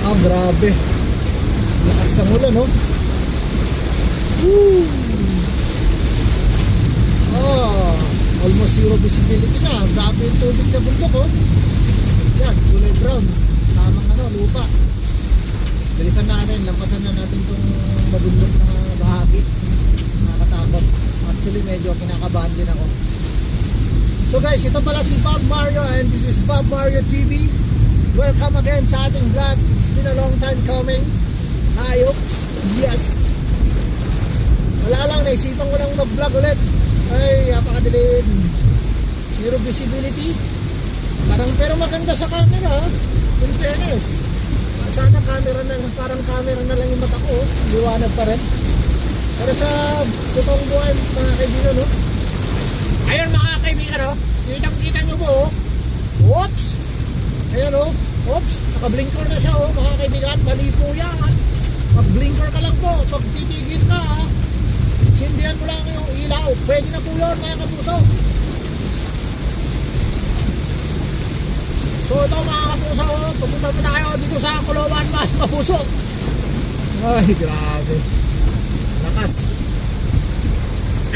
Ah, grabe. Lakas ng ulan, no? Woo! Ah, almost zero visibility na. Grabe yung tubig sa bundok, oh. Yan, kulay brown. Tamang lupa. Bilisan natin, lampasan na natin itong mabundok na bahagi. Nakakatakot. Actually, medyo kinakabahan din ako. So guys, ito pala si Bob Mario and this is Bob Mario TV. Welcome again sa ating vlog. It's been a long time coming. I hope, yes. Wala lang, naisipan ko lang mag-vlog ulit. Ay, napakadilim. Zero visibility. Pero maganda sa camera, in fairness. Sana camera na, parang camera na lang yung mata ko. Liwanag pa rin. Pero sa totoong buhay, mga kaibigan, no? Ayun mga kaibigan, no? Kitang-kita nyo po, oh. Oops! Ayan, oh. Oops! Naka-blinker na siya, oh, mga kaibigan. Mali po yan. Mag-blinker ka lang po. Pag titigil ka, ha? Sindihan mo lang yung ilaw. Pwede na po yun, mga kapuso. So ito mga kapuso, pupunta po tayo dito sa Kulawan, mga kapuso. Ay, grabe. Lakas.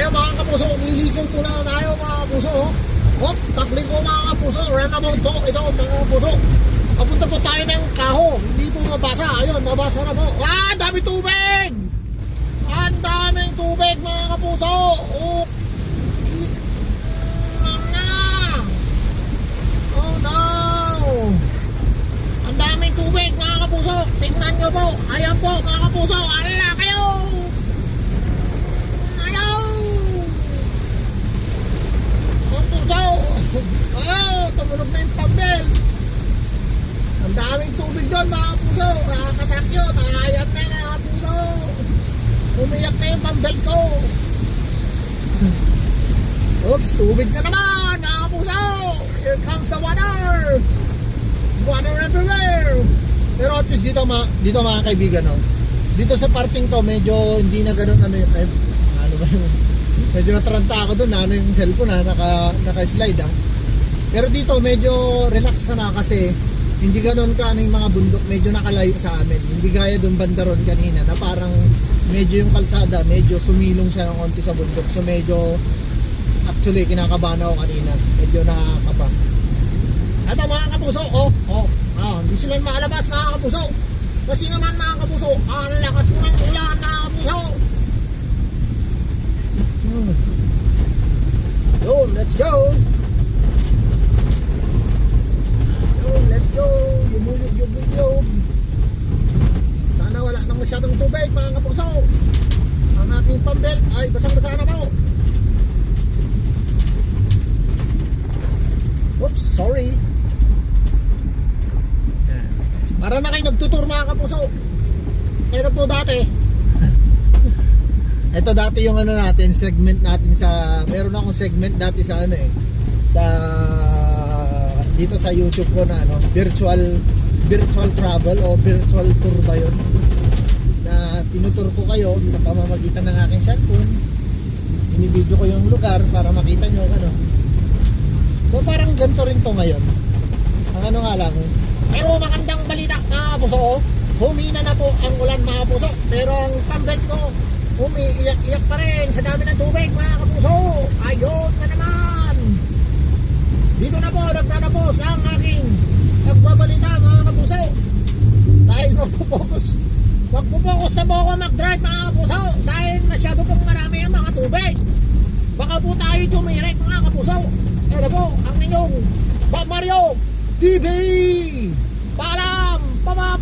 Ayun mga kapuso, umilikong po na tayo mga kapuso. Hop, pagliko mga kapuso, runabout po. Ito mga kapuso. Papunta po tayo ng Kaho. Hindi po mabasa. Ayun, mabasa na po. Ah, dami tubig! Ang daming tubig mga kapuso. Oh, oh no! Ang daming tubig mga kapuso. Tingnan nyo po. Ayan po mga kapuso. Ala kayo! Ayaw! Mga kapuso. Ayaw! Tumunog na yung pambel. Ang daming tubig doon mga kapuso. Nakakatakyo. Nakayat na mga kapuso. Umiyak na yung pambel ko. Oops, tubig na naman mga kapuso. Here comes the water. Water everywhere. Pero at least dito mga kaibigan, no? Dito sa parting to medyo hindi na ganoon ano ba yun? Medyo nataranta ako doon na yung cellphone naka-slide ah. Pero dito medyo relax na kasi hindi ganoon ka yung mga bundok, medyo nakalayo sa amin. Hindi gaya doon bandaron kanina na parang medyo yung kalsada, medyo sumilong siya ng konti sa bundok. So medyo actually kinakabahan ako kanina. Medyo nakakaba. Ito mga kapuso, hindi sila makalabas mga kapuso. Kasi naman mga kapuso, ang lakas mo ng ulan mga kapuso. Yo, let's go. Yo, let's go. Yumuyog. Sana wala nang masyadong tubig mga kapuso. Ang aking pambelt ay basang-basa na po. Oops, sorry. Para na kayo nagtutur mga kapuso. Pero po dati ito dati yung natin, segment natin sa, meron akong segment dati sa sa dito sa YouTube ko na virtual travel o virtual tour ba yun, na tinutur ko kayo sa pamamagitan ng aking cellphone. Binibidyo ko yung lugar para makita nyo so parang ganito rin to ngayon. Ang nga lang, pero magandang balita mga kapuso, humina na po ang ulan mga kapuso. Pero ang pambelt ko umiiyak-iyak pa rin sa dami ng tubig mga kapuso. Ayun na naman. Dito na po nagtatapos ang aking pagbabalita mga kapuso. Dahil magpupokus na po ako mag-drive mga kapuso. Dahil masyado pong marami ang mga tubig. Baka po tayo tumirik mga kapuso. Ito po ang inyong Bob Mario TV. Paalam! Pabab!